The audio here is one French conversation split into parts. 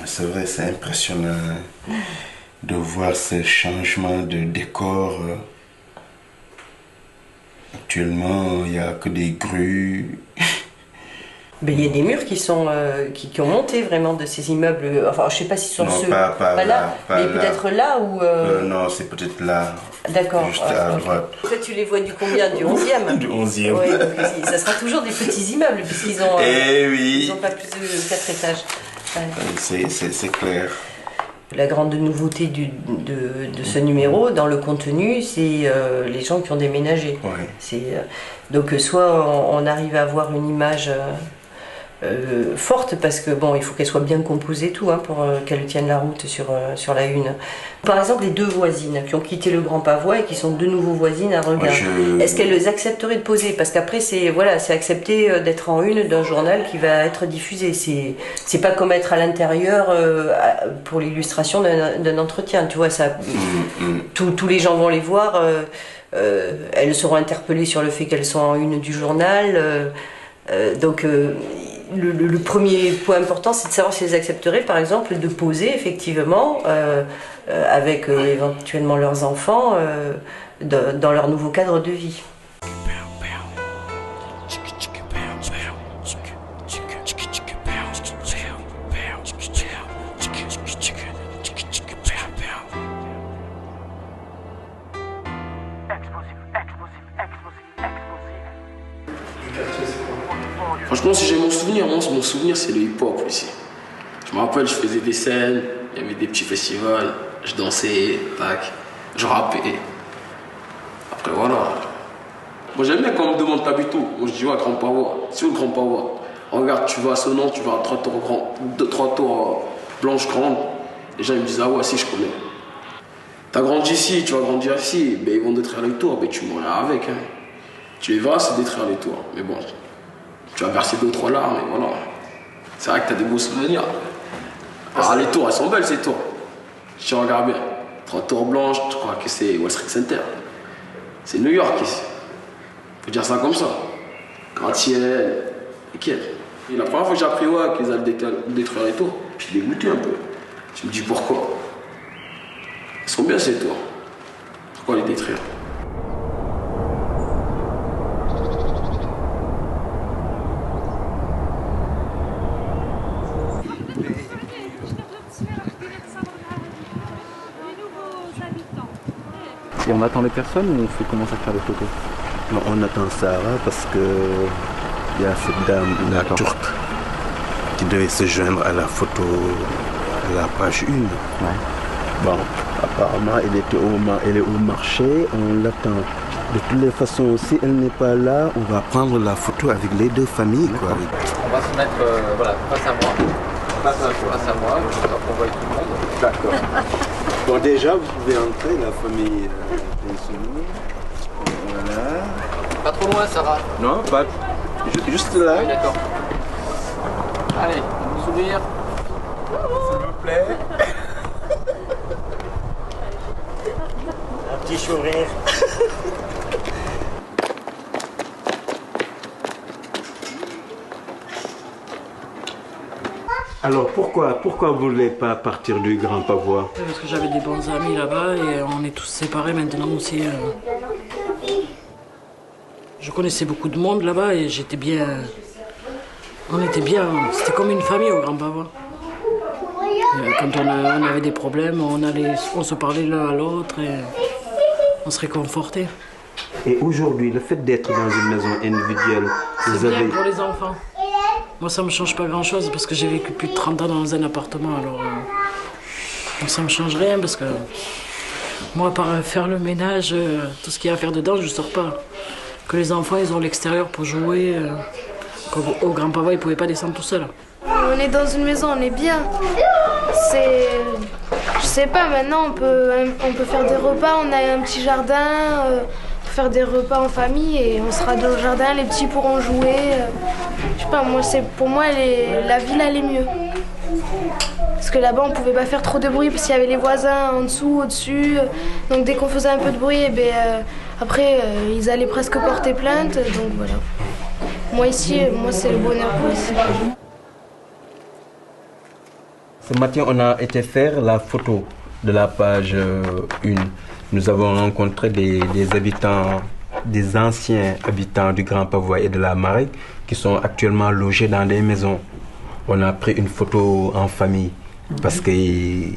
C'est vrai, c'est impressionnant de voir ces changements de décor. Actuellement, il n'y a que des grues. Mais il y a des murs qui sont qui ont monté vraiment de ces immeubles. Enfin, je sais pas si ce sont Non, ceux pas là, pas mais là. peut-être là où. Non, c'est peut-être là. D'accord. Juste à droite. En fait, tu les vois du combien? Du 11e? Du 11e. Oui, donc ça sera toujours des petits immeubles puisqu'ils ont. Eh oui. Ils n'ont pas plus de 4 étages. Ouais. C'est clair. La grande nouveauté de ce numéro, dans le contenu, c'est les gens qui ont déménagé. Ouais. Donc soit on arrive à avoir une image forte, parce que bon, il faut qu'elle soit bien composée tout, hein, pour qu'elle tienne la route sur la une. Par exemple, les deux voisines qui ont quitté le Grand Pavois et qui sont de nouveau voisines à Reguin. Est-ce qu'elles accepteraient de poser? Parce qu'après, c'est accepter d'être en une d'un journal qui va être diffusé. C'est pas comme être à l'intérieur pour l'illustration d'un entretien. Tu vois, ça, tous les gens vont les voir. Elles seront interpellées sur le fait qu'elles sont en une du journal. Donc, le premier point important, c'est de savoir si elles accepteraient, par exemple, de poser effectivement avec éventuellement leurs enfants dans leur nouveau cadre de vie. Franchement, si j'ai mon souvenir, c'est le hip-hop ici. Je me rappelle, je faisais des scènes, il y avait des petits festivals, je dansais, tac, je rappais. Après, voilà. Moi, j'aime bien quand on me demande t'habites où. Moi, je dis, ouais, Grand Pavois. C'est où le Grand Pavois? Regarde, tu vas à Senon, tu vas à 3 tours blanches grandes. Les gens ils me disent, ah ouais, si, je connais. T'as grandi ici, tu vas grandir ici, ben, ils vont détruire les tours, ben, tu mourras avec. Hein. Tu les verras, c'est détruire les tours. Mais bon. Tu vas verser 2 ou 3 larmes, et voilà. C'est vrai que t'as des beaux souvenirs. Ah, les tours, elles sont belles, ces tours. Si tu regardes bien. 3 tours blanches, tu crois que c'est Wall Street Center. C'est New York ici. Faut dire ça comme ça. Gratte-ciel, nickel. Et la première fois que j'ai appris qu'ils allaient détruire les tours, je suis dégoûté un peu. Je me dis pourquoi. Elles sont bien ces tours. Pourquoi les détruire? Et on attend les personnes ou on commence à faire des photos? Non, on attend Sarah parce que il y a cette dame turque qui devait se joindre à la photo, à la page 1. Ouais. Bon, apparemment, elle est au marché, on l'attend. De toutes les façons, si elle n'est pas là, on va prendre la photo avec les deux familles. Quoi. On va se mettre face à moi. Face à moi, on voit tout le monde. D'accord. Bon, déjà, vous pouvez entrer, la famille Insoumis. Voilà. Pas trop loin, Sarah. Non, pas. Juste là. Oui, d'accord. Allez, sourire. S'il vous plaît. Un petit sourire. Alors pourquoi vous ne voulez pas partir du Grand Pavois? Parce que j'avais des bons amis là-bas et on est tous séparés maintenant aussi. Je connaissais beaucoup de monde là-bas et j'étais bien. On était bien. C'était comme une famille au Grand Pavois. Quand on avait des problèmes, on se parlait l'un à l'autre et on se réconfortait. Et aujourd'hui, le fait d'être dans une maison individuelle, c'est bien pour les enfants. Moi, ça me change pas grand-chose parce que j'ai vécu plus de 30 ans dans un appartement, alors ça me change rien parce que moi, par faire le ménage, tout ce qu'il y a à faire dedans, je sors pas. Que les enfants, ils ont l'extérieur pour jouer. Au Grand Pavois, ils pouvaient pas descendre tout seuls. On est dans une maison, on est bien. Je sais pas, maintenant on peut faire des repas, on a un petit jardin. Faire des repas en famille et on sera dans le jardin, les petits pourront jouer. Je sais pas, pour moi la ville elle est mieux. Parce que là-bas on pouvait pas faire trop de bruit parce qu'il y avait les voisins en dessous, au-dessus. Donc dès qu'on faisait un peu de bruit, après ils allaient presque porter plainte. Donc voilà. Moi ici, c'est le bonheur pour ici. Ce matin, on a été faire la photo de la page 1. Nous avons rencontré des habitants, des anciens habitants du Grand Pavois et de la Marek qui sont actuellement logés dans des maisons. On a pris une photo en famille parce qu'ils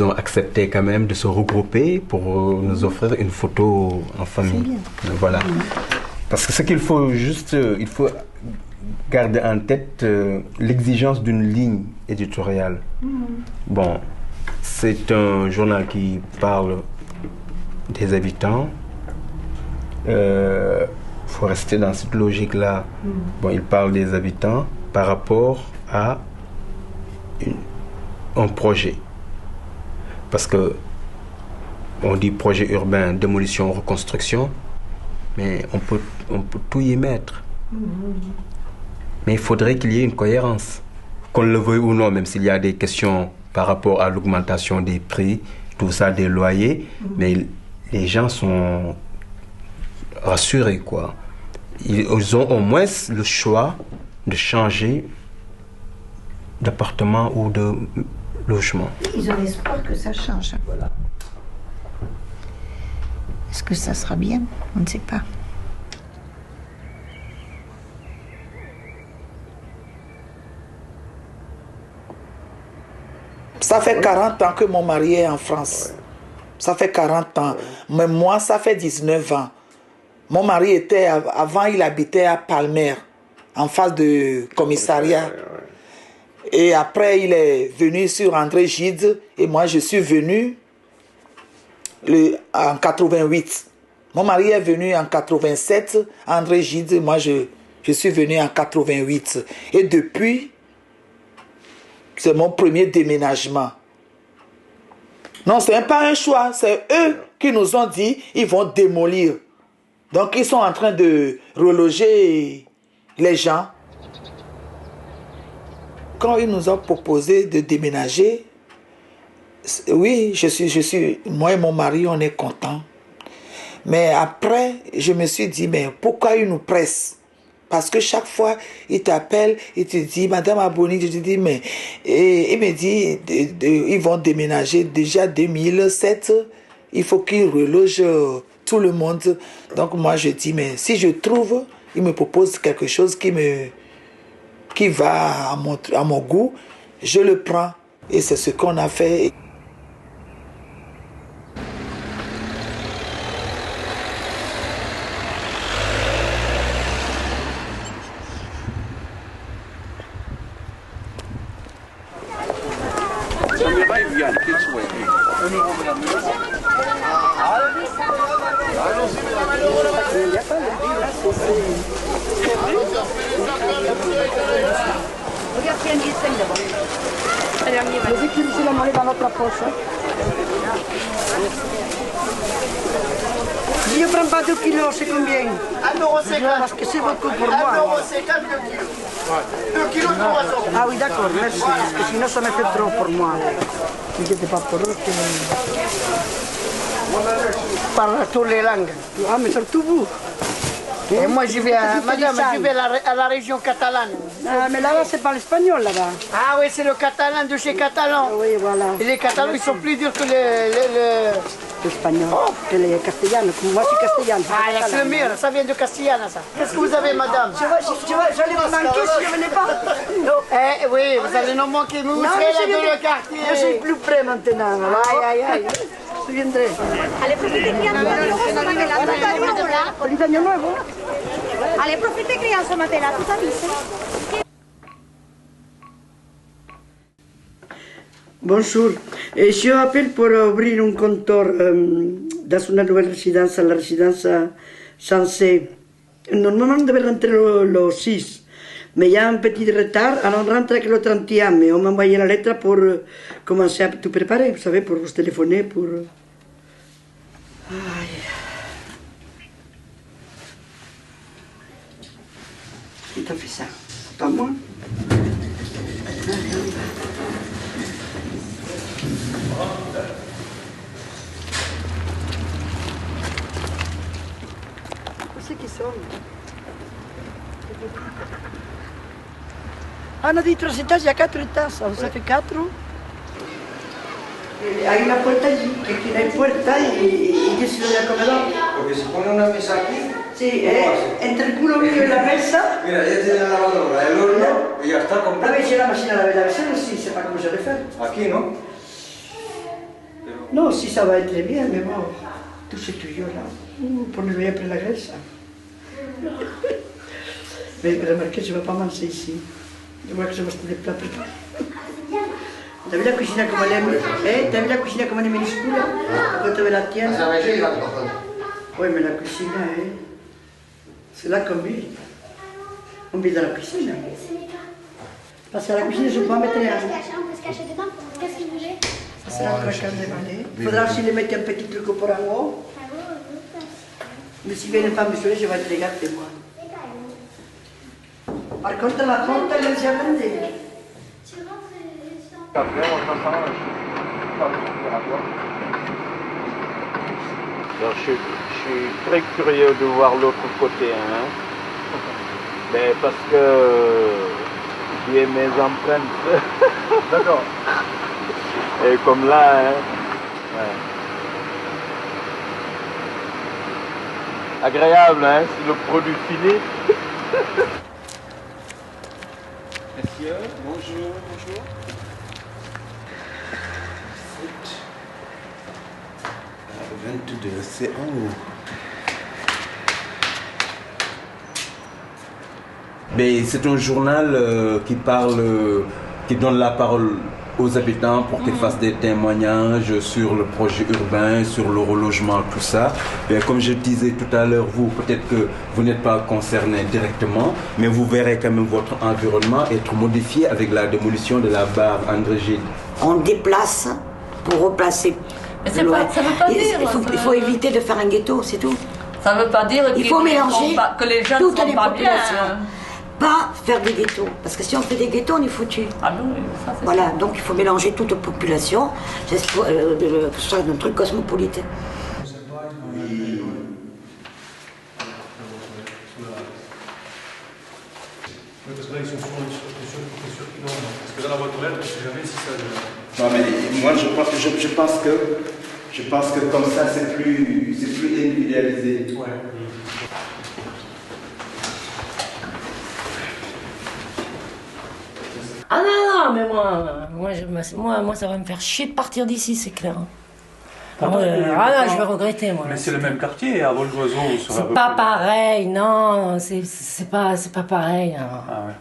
ont accepté quand même de se regrouper pour nous offrir une photo en famille. Voilà. Parce que ce qu'il faut juste, il faut garder en tête l'exigence d'une ligne éditoriale. Bon, c'est un journal qui parle des habitants. Faut rester dans cette logique-là. Bon, il parle des habitants par rapport à un projet. Parce que on dit projet urbain, démolition, reconstruction, mais on peut tout y mettre. Mais il faudrait qu'il y ait une cohérence. Qu'on le veuille ou non, même s'il y a des questions par rapport à l'augmentation des prix, tout ça, des loyers, mais les gens sont rassurés, quoi. Ils ont au moins le choix de changer d'appartement ou de logement. Ils ont l'espoir que ça change. Voilà. Est-ce que ça sera bien? On ne sait pas. Ça fait 40 ans que mon mari est en France. Ça fait 40 ans. Mais moi, ça fait 19 ans. Mon mari était, avant, il habitait à Palmer, en face du commissariat. Et après, il est venu sur André Gide. Et moi, je suis venu en 88. Mon mari est venu en 87, André Gide. Moi, je suis venu en 88. Et depuis, c'est mon premier déménagement. Non, ce n'est pas un choix. C'est eux qui nous ont dit ils vont démolir. Donc, ils sont en train de reloger les gens. Quand ils nous ont proposé de déménager, oui, moi et mon mari, on est contents. Mais après, je me suis dit, mais pourquoi ils nous pressent? Parce que chaque fois, ils t'appellent, ils te disent, Madame Aboni, je te dis, mais... Et il me dit, ils vont déménager déjà 2007, il faut qu'ils relogent tout le monde. Donc moi, je dis, mais si je trouve, ils me proposent quelque chose qui va à mon goût, je le prends. Et c'est ce qu'on a fait. Je prends pas 2 kilos, c'est combien? 1,50 €. Parce que c'est beaucoup pour moi. 1,50 € le kilo. 2 kilos, 3 €. Ah oui, d'accord, merci. Parce que sinon, ça me fait trop pour moi. N'inquiète pas pour eux. Parle toutes les langues. Ah, mais surtout vous. Et moi, je vais à, madame, je vais à la région catalane. Ah, mais là-bas, c'est pas l'espagnol, là-bas. Ah oui, c'est le catalan de chez Catalan. Ah, oui, voilà. Et les catalans, ils sont plus durs que l'espagnol, que les castellanos. Moi, je suis castellano. Ah, c'est le meilleur, ça vient de Castillana, ça. Qu'est-ce que vous avez, madame? J'allais vous manquer si je venais pas. Eh oui, vous allez nous manquer, mais vous serez là dans le quartier. Je suis plus près maintenant. Aïe, aïe, aïe. Je viendrai. Allez, profitez, Feliz año nuevo. Allez, profitez, criança Matela, tout avise. Bonjour. Je appelle pour ouvrir un comptoir dans une nouvelle résidence, la résidence Sansé. Normalement, on devait rentrer le 6, mais il y a un petit retard, alors on rentre avec le 31, mais on m'a envoyé la lettre pour commencer à tout préparer, vous savez, pour vous téléphoner, pour... Aïe. Qui t'a fait ça? Pas moi. C'est qui sont? On a dit 3 étages, il y a 4 étages, ça fait 4. Hay una puerta allí, que aquí no hay puerta y yo soy la comedor. Porque si pone una mesa aquí. Sí, entre el culo mío y la mesa. Mira, ya tiene la lavadora, el horno y ya está completo. A ver si la máquina la vaisselle aussi, c'est pas comment je vais faire. Aquí, ¿no? Non, si ça va être bien, mais bon, tout ce tuyau-là, pour ne pas prendre la graisse. Mais remarquez, je ne vais pas manger ici. Je vois que je vais rester des plats préparés. T'as vu la cuisine comme elle est, t'as vu la cuisine comme elle est minuscule, à côté de la tienne. Oui, mais la cuisine, c'est là qu'on vit. On vit dans la cuisine. Parce qu'à la cuisine, je peux mettre les hanches. On peut se cacher dedans. Qu'est-ce que vous voulez? Ça sera très calme de manger. Il faudra aussi les mettre un petit truc pour en haut. Mais si viennent pas me sauver, je vais être gâté, moi. Par contre, la porte, elle est grande. Après, on entend Alors, je suis très curieux de voir l'autre côté, hein. Mais parce que j'ai mes empreintes. D'accord. Et comme là, hein. Ouais. Agréable, hein, c'est le produit fini. Messieurs, bonjour, bonjour. 22, c'est en haut. Mais c'est un journal qui parle, qui donne la parole aux habitants pour qu'ils fassent des témoignages sur le projet urbain, sur le relogement, tout ça. Et comme je disais tout à l'heure, vous, peut-être que vous n'êtes pas concerné directement, mais vous verrez quand même votre environnement être modifié avec la démolition de la barre André Gide. On déplace pour replacer. Ça veut pas dire. Il faut éviter de faire un ghetto, c'est tout. Ça veut pas dire il faut mélanger que les jeunes toutes sont les pas populations. bien. Pas faire des ghettos, parce que si on fait des ghettos, on est foutu. Ah non, ça c'est voilà, donc il faut mélanger toute population, que ce soit un truc cosmopolite. Parce que là, ils sont sûrs qu'ils n'ont. Parce que dans la boîte aux lettres, je ne sais jamais si ça. Non, mais moi, je pense que comme ça, c'est plus individualisé. Ouais. Ah non, mais moi, ça va me faire chier de partir d'ici, c'est clair. Ah non, je vais regretter, moi. Mais c'est le même quartier, à Voljoiseau. C'est pas pareil, non, c'est pas pareil. Hein. Ah ouais.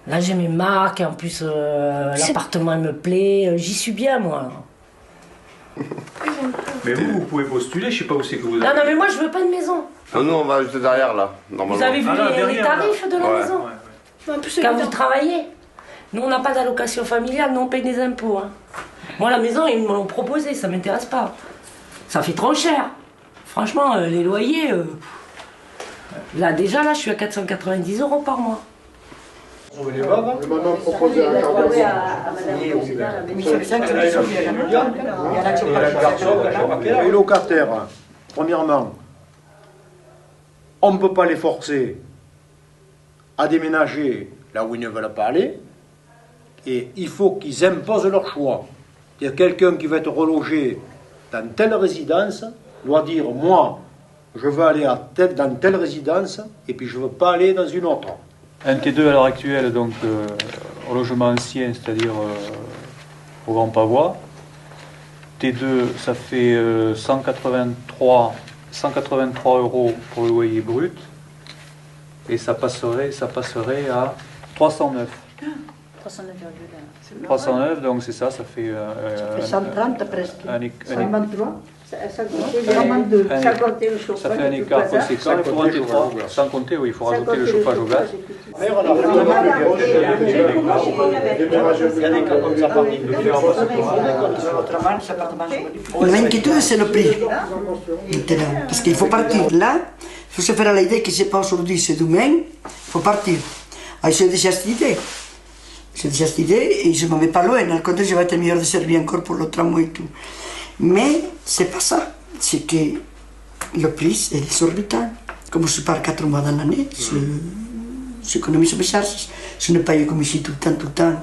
Là, j'ai mes marques, en plus, l'appartement, il me plaît, j'y suis bien, moi. Mais vous pouvez postuler, je sais pas où c'est que vous êtes. Non, mais moi, je veux pas de maison. Ah, nous, on va juste derrière, là, normalement. Vous avez vu les tarifs de la maison Ouais. Quand vous travaillez. Nous, on n'a pas d'allocation familiale, nous, on paye des impôts. Hein. Moi, la maison, ils me l'ont proposé, ça m'intéresse pas. Ça fait trop cher. Franchement, les loyers... Là, déjà, je suis à 490 € par mois. On va les voir, le maman proposait un quart d'heure. Les locataires, premièrement, on ne peut pas les forcer à déménager là où ils ne veulent pas aller, et il faut qu'ils imposent leur choix. C'est-à-dire quelqu'un qui va être relogé dans telle résidence doit dire, moi, je veux aller dans telle résidence, et puis je ne veux pas aller dans une autre. Un T2 à l'heure actuelle, donc au logement ancien, c'est-à-dire au Grand Pavois. T2, ça fait 183 € pour le loyer brut, et ça passerait à 309. 309, donc c'est ça, ça fait... ça fait 130 presque. 123. Ça fait un écart conséquent, il faut rajouter, sans compter, oui, il faut rajouter le chauffage au gaz. L'inquiétude, c'est le prix. Maintenant, parce qu'il faut partir là, il faut se faire l'idée que c'est pas aujourd'hui, c'est demain, il faut partir. Ah, j'ai déjà cette idée. J'ai déjà cette idée et je ne m'en vais pas loin. Al contraire, je vais être meilleur de servir encore pour le tramway et tout. Mais c'est pas ça. C'est que le prix est exorbitant. Comme je pars 4 mois dans l'année, j'économise sur mes charges. Je ne paye comme ici tout le temps.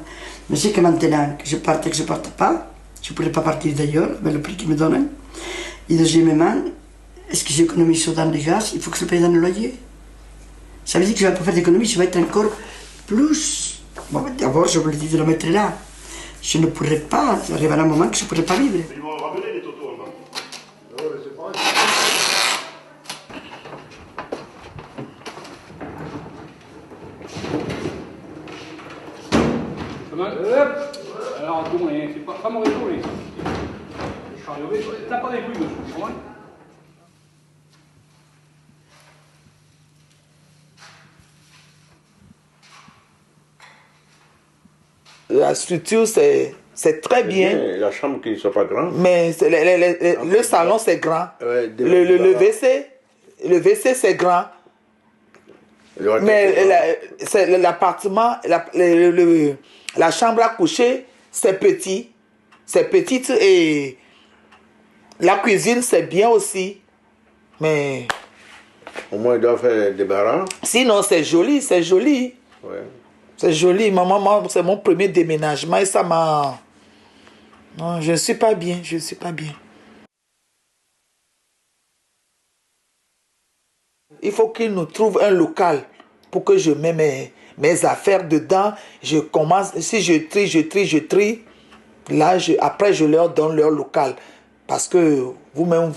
Mais c'est que maintenant, que je parte pas, je ne pourrais pas partir d'ailleurs, avec le prix qu'ils me donnent. Et deuxièmement, est-ce que j'économise dans les gaz? Il faut que je paye dans le loyer. Ça veut dire que je ne vais pas faire d'économie, je vais être encore plus. Bon, d'abord, je vous le dis de le mettre là. Je ne pourrais pas, il arrivera un moment que je ne pourrais pas vivre. Ils vont ramener les totos, là. Ouais, c'est pareil. Alors, tournez, c'est pas mon réseau, les. T'as pas des couilles dessus, tu comprends? La structure, c'est très bien. La chambre qui ne soit pas grande. Mais le salon, c'est grand. Ouais, le WC, c'est grand. Mais l'appartement, la chambre à coucher, c'est petit. C'est petite et la cuisine, c'est bien aussi. Mais... Au moins, il doit faire des barras. Sinon, c'est joli, c'est joli. Ouais. C'est joli. Maman, c'est mon premier déménagement et ça m'a... Non, je ne suis pas bien, je ne suis pas bien. Il faut qu'il nous trouve un local pour que je mette mes affaires dedans. Je commence, si je trie. Là, après, je leur donne leur local. Parce que vous-même,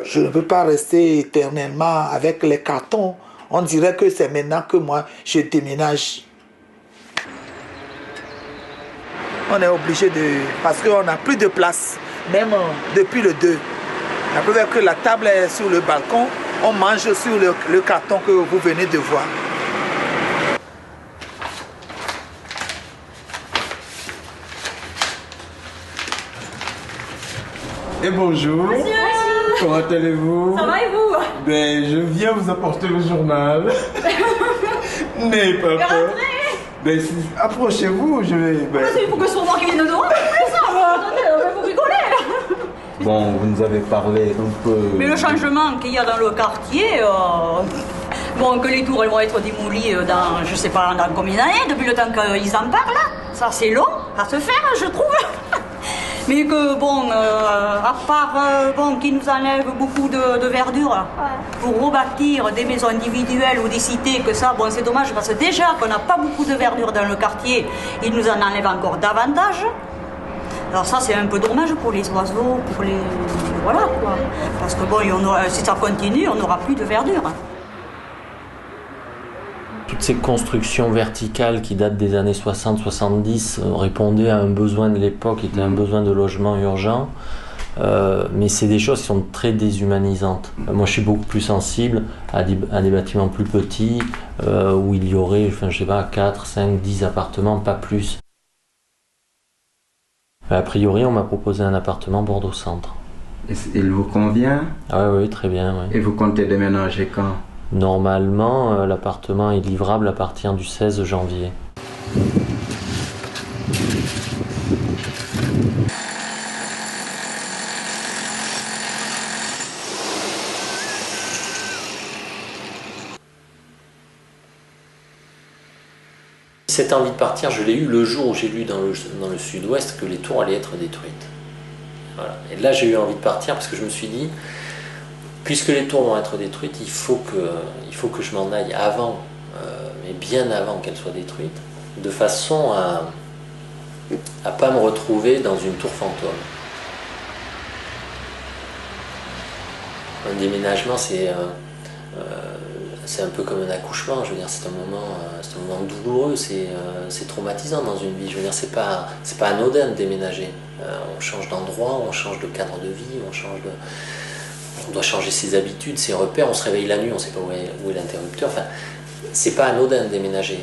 je ne peux pas rester éternellement avec les cartons. On dirait que c'est maintenant que moi, je déménage. On est obligé de... Parce qu'on n'a plus de place, même depuis le 2. La preuve que la table est sur le balcon, on mange sur le carton que vous venez de voir. Et bonjour. Monsieur. Comment allez-vous? Ça va et vous? Ben, je viens vous apporter le journal. N'ayez pas peur. Ben, approchez-vous, je vais... Ben... Il faut que ce soit moi qui vienne devant. Attendez, vous rigolez. Bon, vous nous avez parlé un peu... Mais le changement qu'il y a dans le quartier... Bon, que les tours elles vont être démolies dans, je sais pas, dans combien d'années, depuis le temps qu'ils en parlent. Ça, c'est long à se faire, je trouve. Mais que, bon, à part bon, qu'ils nous enlèvent beaucoup de verdure pour rebâtir des maisons individuelles ou des cités, que ça, bon, c'est dommage parce que déjà qu'on n'a pas beaucoup de verdure dans le quartier, ils nous en enlèvent encore davantage. Alors ça, c'est un peu dommage pour les oiseaux, pour les... Voilà, quoi. Parce que, bon, si ça continue, on n'aura plus de verdure. Toutes ces constructions verticales qui datent des années 60-70 répondaient à un besoin de l'époque, qui était un besoin de logement urgent. Mais c'est des choses qui sont très déshumanisantes. Moi, je suis beaucoup plus sensible à des bâtiments plus petits, où il y aurait, enfin, je sais pas, 4, 5, 10 appartements, pas plus. A priori, on m'a proposé un appartement Bordeaux-Centre. Il vous convient? Ah oui, très bien. Oui. Et vous comptez déménager quand? Normalement, l'appartement est livrable à partir du 16 janvier. Cette envie de partir, je l'ai eu le jour où j'ai lu dans le sud-ouest que les tours allaient être détruites. Voilà. Et là, j'ai eu envie de partir parce que je me suis dit, puisque les tours vont être détruites, il faut que je m'en aille avant, mais bien avant qu'elles soient détruites, de façon à ne pas me retrouver dans une tour fantôme. Un déménagement, c'est un peu comme un accouchement, je veux dire, c'est un moment douloureux, c'est traumatisant dans une vie, je veux dire, c'est pas anodin de déménager. On change d'endroit, on change de cadre de vie, on doit changer ses habitudes, ses repères, on se réveille la nuit, on ne sait pas où est l'interrupteur, enfin, c'est pas anodin de déménager.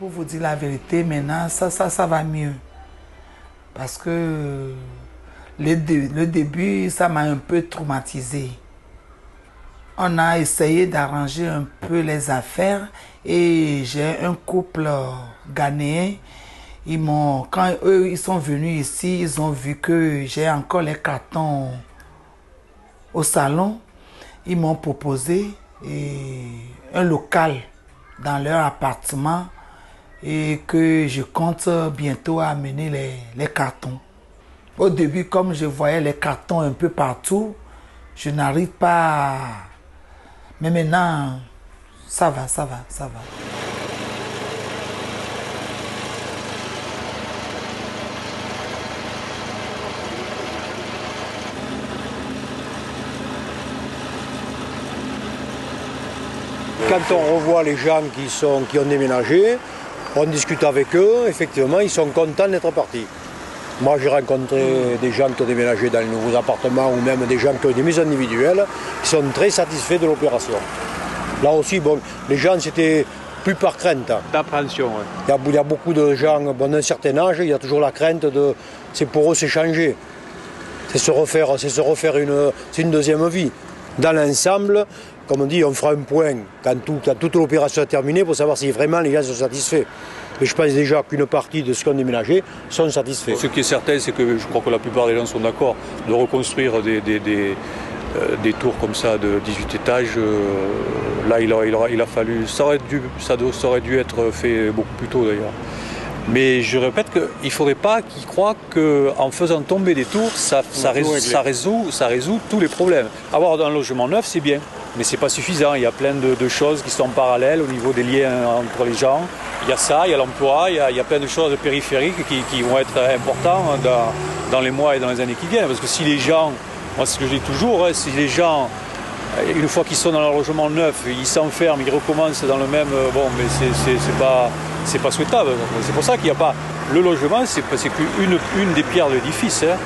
Pour vous dire la vérité, maintenant, ça va mieux. Parce que le début, ça m'a un peu traumatisé. On a essayé d'arranger un peu les affaires et j'ai un couple ghanéen. Quand eux ils sont venus ici, ils ont vu que j'ai encore les cartons au salon. Ils m'ont proposé un local dans leur appartement et que je compte bientôt amener les cartons. Au début, comme je voyais les cartons un peu partout, je n'arrive pas à... Mais maintenant, ça va. Quand on revoit les gens qui ont déménagé, on discute avec eux, effectivement, ils sont contents d'être partis. Moi, j'ai rencontré des gens qui ont déménagé dans les nouveaux appartements ou même des gens qui ont des maisons individuelles qui sont très satisfaits de l'opération. Là aussi, bon, les gens, c'était plus par crainte. D'appréhension, oui. Il y a beaucoup de gens d'un certain âge, il y a toujours la crainte de... Pour eux, c'est changer. C'est se refaire une deuxième vie. Dans l'ensemble, comme on dit, on fera un point quand toute l'opération est terminée pour savoir si vraiment les gens sont satisfaits. Mais je pense déjà qu'une partie de ceux qui ont déménagé sont satisfaits. Ce qui est certain, c'est que je crois que la plupart des gens sont d'accord de reconstruire des tours comme ça de 18 étages. Là, il a fallu... Ça aurait dû être fait beaucoup plus tôt d'ailleurs. Mais je répète qu'il ne faudrait pas qu'ils croient qu'en faisant tomber des tours, ça résout tous les problèmes. Avoir un logement neuf, c'est bien, mais ce n'est pas suffisant. Il y a plein de choses qui sont parallèles au niveau des liens entre les gens. Il y a ça, il y a l'emploi, il y a plein de choses périphériques qui vont être importantes dans les mois et dans les années qui viennent. Parce que si les gens, moi c'est ce que je dis toujours, si les gens, une fois qu'ils sont dans leur logement neuf, ils s'enferment, ils recommencent dans le même... Bon, mais c'est pas souhaitable. C'est pour ça qu'il n'y a pas... Le logement, c'est qu'une des pierres de l'édifice. Hein.